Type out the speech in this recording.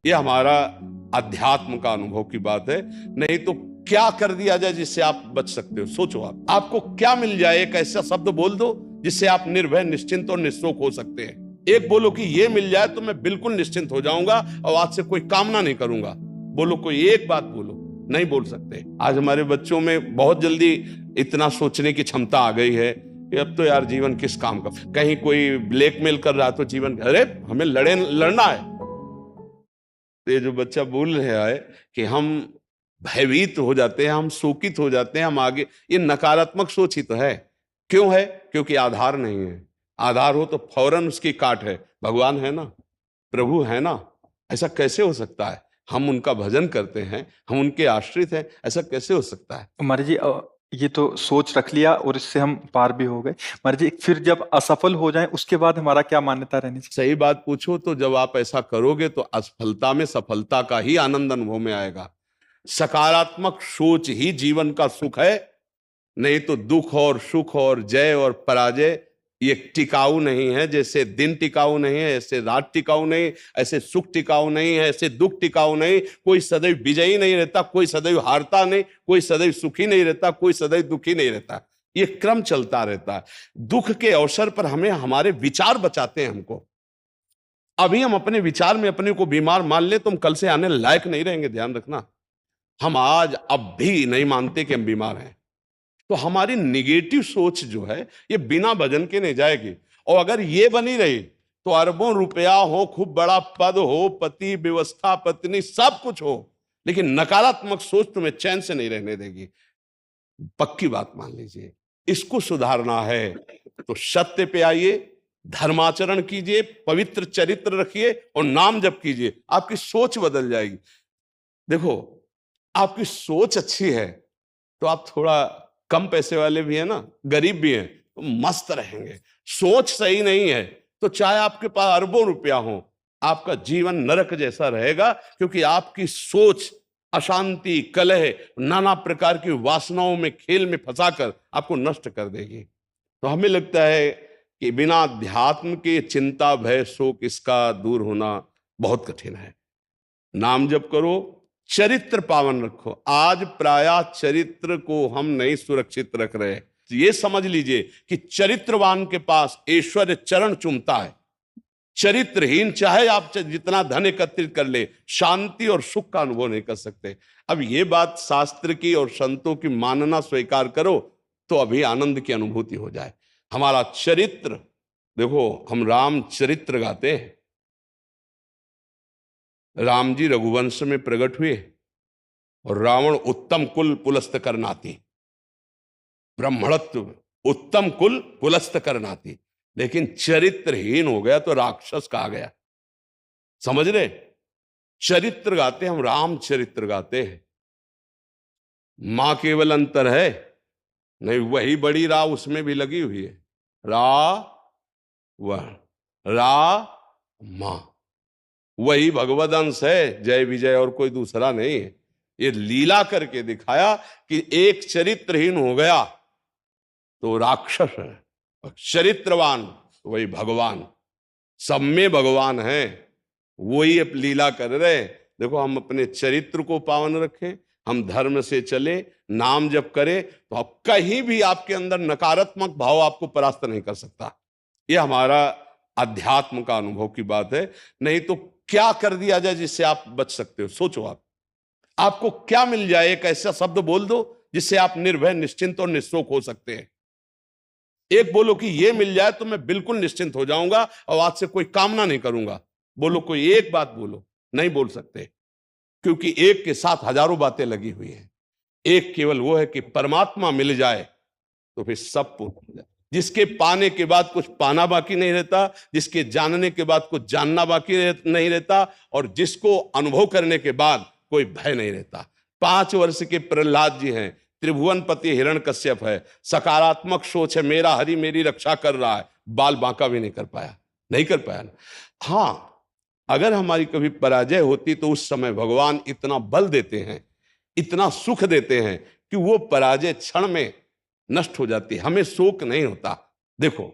ये हमारा अध्यात्म का अनुभव की बात है। नहीं तो क्या कर दिया जाए जिससे आप बच सकते हो? सोचो, आपको क्या मिल जाए? एक ऐसा शब्द बोल दो जिससे आप निर्भय, निश्चिंत और निःशोक हो सकते हैं। एक बोलो कि ये मिल जाए तो मैं बिल्कुल निश्चिंत हो जाऊंगा और आज से कोई कामना नहीं करूंगा। बोलो, कोई एक बात बोलो। नहीं बोल सकते। आज हमारे बच्चों में बहुत जल्दी इतना सोचने की क्षमता आ गई है कि अब तो यार जीवन किस काम का। कहीं कोई ब्लैकमेल कर रहा तो जीवन, अरे हमें लड़ना है। तो ये जो बच्चा बोल रहा है कि हम भयभीत हो जाते हैं, हम शोकित हो जाते हैं, हम आगे, ये नकारात्मक सोच ही तो है। क्यों है? क्योंकि आधार नहीं है। आधार हो तो फौरन उसकी काट है। भगवान है ना, प्रभु है ना, ऐसा कैसे हो सकता है? हम उनका भजन करते हैं, हम उनके आश्रित हैं, ऐसा कैसे हो सकता है? महाराज जी, ये तो सोच रख लिया और इससे हम पार भी हो गए। महाराज जी, फिर जब असफल हो जाएं उसके बाद हमारा क्या मान्यता रहनी चाहिए? सही बात पूछो तो जब आप ऐसा करोगे तो असफलता में सफलता का ही आनंद अनुभव में आएगा। सकारात्मक सोच ही जीवन का सुख है। नहीं तो दुख और सुख और जय और पराजय ये टिकाऊ नहीं है। जैसे दिन टिकाऊ नहीं है, ऐसे रात टिकाऊ नहीं, ऐसे सुख टिकाऊ नहीं है, ऐसे दुख टिकाऊ नहीं। कोई सदैव विजयी नहीं रहता, कोई सदैव हारता नहीं, कोई सदैव सुखी नहीं रहता, कोई सदैव दुखी नहीं रहता। ये क्रम चलता रहता है। दुख के अवसर पर हमें हमारे विचार बचाते हैं हमको। अभी हम अपने विचार में अपने को बीमार मान ले तो हम कल से आने लायक नहीं रहेंगे, ध्यान रखना। हम आज अब भी नहीं मानते कि हम बीमार हैं। तो हमारी निगेटिव सोच जो है ये बिना भजन के नहीं जाएगी। और अगर ये बनी रही तो अरबों रुपया हो, खूब बड़ा पद हो, पति, व्यवस्था, पत्नी, सब कुछ हो, लेकिन नकारात्मक सोच तुम्हें चैन से नहीं रहने देगी। पक्की बात मान लीजिए। इसको सुधारना है तो सत्य पे आइए, धर्माचरण कीजिए, पवित्र चरित्र रखिए और नाम जप कीजिए। आपकी सोच बदल जाएगी। देखो, आपकी सोच अच्छी है तो आप थोड़ा कम पैसे वाले भी है ना, गरीब भी हैं, तो मस्त रहेंगे। सोच सही नहीं है तो चाहे आपके पास अरबों रुपया हो, आपका जीवन नरक जैसा रहेगा। क्योंकि आपकी सोच अशांति, कलह, नाना प्रकार की वासनाओं में, खेल में फंसाकर आपको नष्ट कर देगी। तो हमें लगता है कि बिना अध्यात्म के चिंता, भय, शोक इसका दूर होना बहुत कठिन है। नाम जप करो, चरित्र पावन रखो। आज प्रायः चरित्र को हम नहीं सुरक्षित रख रहे। ये समझ लीजिए कि चरित्रवान के पास ऐश्वर्य चरण चूमता है। चरित्रहीन चाहे आप जितना धन एकत्रित कर ले, शांति और सुख का अनुभव नहीं कर सकते। अब ये बात शास्त्र की और संतों की मानना स्वीकार करो तो अभी आनंद की अनुभूति हो जाए। हमारा चरित्र देखो, हम राम चरित्र गाते हैं। राम जी रघुवंश में प्रकट हुए और रावण उत्तम कुल पुलस्त करनाती, ब्राह्मणत्व उत्तम कुल पुलस्त करनाती, लेकिन चरित्रहीन हो गया तो राक्षस कहा गया। समझ रहे? चरित्र गाते हम, राम चरित्र गाते हैं। मां केवल अंतर है नहीं, वही बड़ी रा उसमें भी लगी हुई है। रा वह रा मां, वही भगवद अंश है, जय विजय और कोई दूसरा नहीं है। ये लीला करके दिखाया कि एक चरित्रहीन हो गया तो राक्षस है, और चरित्रवान वही भगवान। सब में भगवान है, वही अब लीला कर रहे। देखो, हम अपने चरित्र को पावन रखें, हम धर्म से चले, नाम जप करें तो अब कहीं भी आपके अंदर नकारात्मक भाव आपको परास्त नहीं कर सकता। ये हमारा अध्यात्म का अनुभव की बात है। नहीं तो क्या कर दिया जाए जिससे आप बच सकते हो? सोचो, आपको क्या मिल जाए? एक ऐसा शब्द बोल दो जिससे आप निर्भय, निश्चिंत और निःशोक हो सकते हैं। एक बोलो कि ये मिल जाए तो मैं बिल्कुल निश्चिंत हो जाऊंगा और आज से कोई कामना नहीं करूंगा। बोलो, कोई एक बात बोलो। नहीं बोल सकते, क्योंकि एक के साथ हजारों बातें लगी हुई हैं। एक केवल वो है कि परमात्मा मिल जाए तो फिर सब पूर्ण हो जाए। जिसके पाने के बाद कुछ पाना बाकी नहीं रहता, जिसके जानने के बाद कुछ जानना बाकी नहीं रहता, और जिसको अनुभव करने के बाद कोई भय नहीं रहता। 5 वर्ष के प्रहलाद जी हैं, त्रिभुवनपति हिरण्यकश्यप है, सकारात्मक सोच है, मेरा हरि मेरी रक्षा कर रहा है, बाल बांका भी नहीं कर पाया, नहीं कर पाया ना। हाँ, अगर हमारी कभी पराजय होती तो उस समय भगवान इतना बल देते हैं, इतना सुख देते हैं कि वो पराजय क्षण में नष्ट हो जाती है, हमें शोक नहीं होता। देखो,